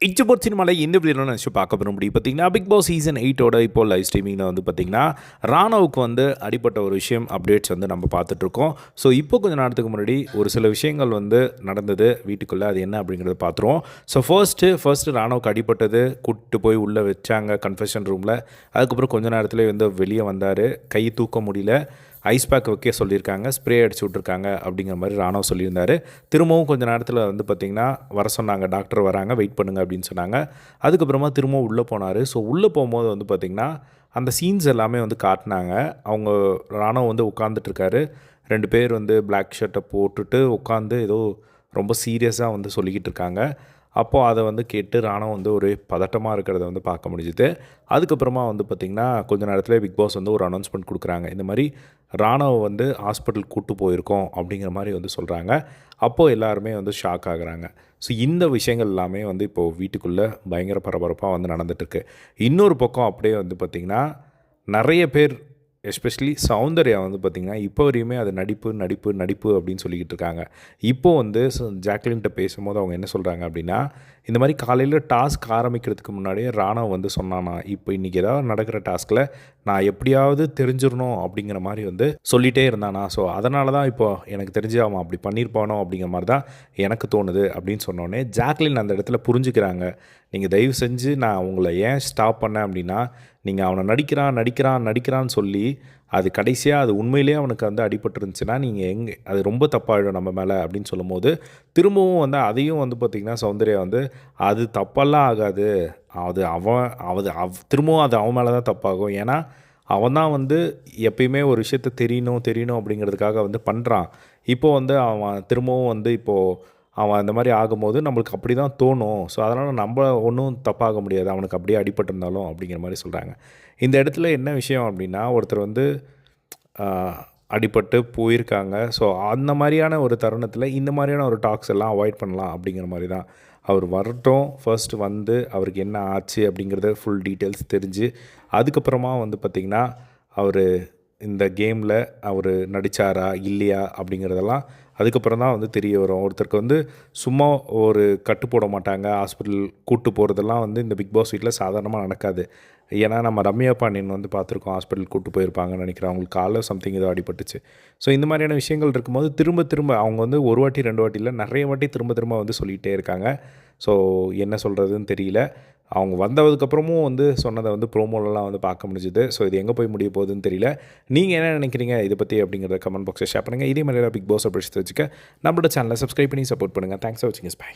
இச்சபோட் சினிமாவில் இந்த வீடியோவில் நினச்சி பார்க்க போகிற முடியும் பார்த்தீங்கன்னா பிக் பாஸ் சீசன் 8ஓட இப்போ லைவ் ஸ்ட்ரீமிங்கில் வந்து பார்த்திங்கன்னா ராணவுக்கு வந்து அடிப்பட்ட ஒரு விஷயம் அப்டேட்ஸ் வந்து நம்ம பார்த்துட்ருக்கோம். ஸோ இப்போ கொஞ்சம் நேரத்துக்கு முன்னாடி ஒரு சில விஷயங்கள் வந்து நடந்தது வீட்டுக்குள்ளே, அது என்ன அப்படிங்கிறத பார்த்துருவோம். ஸோ ஃபர்ஸ்ட்டு ராணவுக்கு அடிப்பட்டது, கூப்பிட்டு போய் உள்ளே வச்சாங்க கன்ஃபெஷன் ரூமில். அதுக்கப்புறம் கொஞ்சம் நேரத்தில் வந்து வெளியே வந்தார், கை தூக்க முடியல, ஐஸ் பேக் வைக்க சொல்லியிருக்காங்க, ஸ்ப்ரே அடிச்சு விட்ருக்காங்க அப்படிங்கிற மாதிரி ராணவ் சொல்லியிருந்தார். திரும்பவும் கொஞ்சம் நேரத்தில் வந்து பார்த்திங்கன்னா வர சொன்னாங்க, டாக்டர் வராங்க, வெயிட் பண்ணுங்க அப்படின்னு சொன்னாங்க. அதுக்கப்புறமா திரும்பவும் உள்ளே போனார். ஸோ உள்ளே போகும்போது வந்து பார்த்திங்கன்னா அந்த சீன்ஸ் எல்லாமே வந்து காட்டினாங்க. அவங்க ராணவ் வந்து உட்காந்துட்ருக்காரு, 2 பேர் வந்து பிளாக் ஷர்ட்டை போட்டுட்டு உட்காந்து ஏதோ ரொம்ப சீரியஸாக வந்து சொல்லிக்கிட்டு இருக்காங்க. அப்போது அதை வந்து கேட்டு ராணவ் வந்து ஒரு பதட்டமாக இருக்கிறத வந்து பார்க்க முடிஞ்சுது. அதுக்கப்புறமா வந்து பார்த்திங்கன்னா கொஞ்ச நேரத்தில் பிக் பாஸ் வந்து ஒரு அனௌன்ஸ்மெண்ட் கொடுக்குறாங்க. இந்த மாதிரி ராணவ் வந்து ஹாஸ்பிட்டல் கூட்டு போயிருக்கோம் அப்படிங்கிற மாதிரி வந்து சொல்கிறாங்க. அப்போது எல்லாருமே வந்து ஷாக் ஆகுறாங்க. ஸோ இந்த விஷயங்கள் எல்லாமே வந்து இப்போது வீட்டுக்குள்ளே பயங்கர பரபரப்பாக வந்து நடந்துகிட்ருக்கு. இன்னொரு பக்கம் அப்படியே வந்து பார்த்திங்கன்னா நிறைய பேர், எஸ்பெஷலி சௌந்தர்யா வந்து பார்த்திங்கன்னா இப்போ வரையுமே அது நடிப்பு நடிப்பு நடிப்பு அப்படின்னு சொல்லிக்கிட்டு இருக்காங்க. இப்போது வந்து ஜாக்லின்கிட்ட பேசும்போது அவங்க என்ன சொல்கிறாங்க அப்படின்னா, இந்த மாதிரி காலையில் டாஸ்க் ஆரம்பிக்கிறதுக்கு முன்னாடியே ராணவ் வந்து சொன்னானா, இப்போ இன்றைக்கி ஏதாவது நடக்கிற டாஸ்கில் நான் எப்படியாவது தெரிஞ்சிடணும் அப்படிங்கிற மாதிரி வந்து சொல்லிகிட்டே இருந்தானா. ஸோ அதனால தான் இப்போது எனக்கு தெரிஞ்சு அவன் அப்படி பண்ணியிருப்பானோ அப்படிங்கிற மாதிரி தான் எனக்கு தோணுது அப்படின்னு சொன்னோடனே ஜாக்லின் அந்த இடத்துல புரிஞ்சுக்கிறாங்க. நீங்கள் தயவு செஞ்சு நான் உங்களை ஏன் ஸ்டாப் பண்ணேன் அப்படின்னா, நீங்கள் அவனை நடிக்கிறான்னு சொல்லி அது கடைசியாக அது உண்மையிலேயே அவனுக்கு வந்து அடிபட்டுருந்துச்சுன்னா நீங்கள் அது ரொம்ப தப்பாகிடும் நம்ம மேலே அப்படின்னு சொல்லும்போது, திரும்பவும் வந்து அதையும் வந்து பார்த்திங்கன்னா சௌந்தர்யா வந்து அது தப்பெல்லாம் ஆகாது, திரும்பவும் அது அவன் மேலே தான் தப்பாகும். ஏன்னா அவன் தான் வந்து எப்பயுமே ஒரு விஷயத்த தெரியணும் அப்படிங்கிறதுக்காக வந்து பண்ணுறான். இப்போது வந்து அவன் திரும்பவும் வந்து இப்போது அவன் அந்த மாதிரி ஆகும்போது நம்மளுக்கு அப்படி தான் தோணும். ஸோ அதனால் நம்ம ஒன்றும் தப்பாக முடியாது, அவனுக்கு அப்படியே அடிபட்டிருந்தாலும் அப்படிங்கிற மாதிரி சொல்கிறாங்க. இந்த இடத்துல என்ன விஷயம் அப்படின்னா, ஒருத்தர் வந்து அடிபட்டு போயிருக்காங்க. ஸோ அந்த மாதிரியான ஒரு தருணத்தில் இந்த மாதிரியான ஒரு டாக்ஸ் எல்லாம் அவாய்ட் பண்ணலாம் அப்படிங்கிற மாதிரி தான். அவர் வரட்டும், ஃபர்ஸ்ட் வந்து அவருக்கு என்ன ஆச்சு அப்படிங்கிறத ஃபுல் டீட்டெயில்ஸ் தெரிஞ்சு அதுக்கப்புறமா வந்து பார்த்திங்கன்னா அவர் இந்த கேமில் அவர் நடித்தாரா இல்லையா அப்படிங்கிறதெல்லாம் அதுக்கப்புறம் தான் வந்து தெரிய வரும். ஒருத்தருக்கு வந்து சும்மா ஒரு கட்டு போட மாட்டாங்க, ஹாஸ்பிட்டல் கூட்டு போகிறதெல்லாம் வந்து இந்த பிக் பாஸ் வீட்டில் சாதாரணமாக நடக்காது. ஏன்னா நம்ம ரம்யா பாண்டியன் வந்து பார்த்துருக்கோம், ஹாஸ்பிட்டல் கூட்டு போயிருப்பாங்கன்னு நினைக்கிறேன். அவங்களுக்கு காலில் சம்திங் ஏதோ அடிபட்டுச்சு. ஸோ இந்த மாதிரியான விஷயங்கள் இருக்கும்போது திரும்ப அவங்க வந்து ஒரு வாட்டி 2 வாட்டி இல்லை, நிறைய வாட்டி திரும்ப வந்து சொல்லிகிட்டே இருக்காங்க. ஸோ என்ன சொல்கிறதுன்னு தெரியல. அவங்க வந்ததுக்கப்புறமும் வந்து சொன்னதை வந்து ப்ரோமோலலாம் வந்து பார்க்க முடிஞ்சுது. ஸோ இது எங்கே போய் முடிய போகுதுன்னு தெரியல. நீங்கள் என்ன நினைக்கிறீங்க இதை பற்றி அப்படிங்கிறத கமெண்ட் பாக்ஸில் ஷேர் பண்ணுங்கள். இதே மாதிரி பிக் பாஸ் அப்படி வச்சுக்க நம்மளோட சேனலை சப்ஸ்கிரைப் பண்ணி சப்போர்ட் பண்ணுங்கள். தேங்க்ஸ் ஃபார் வாட்சிங். பை.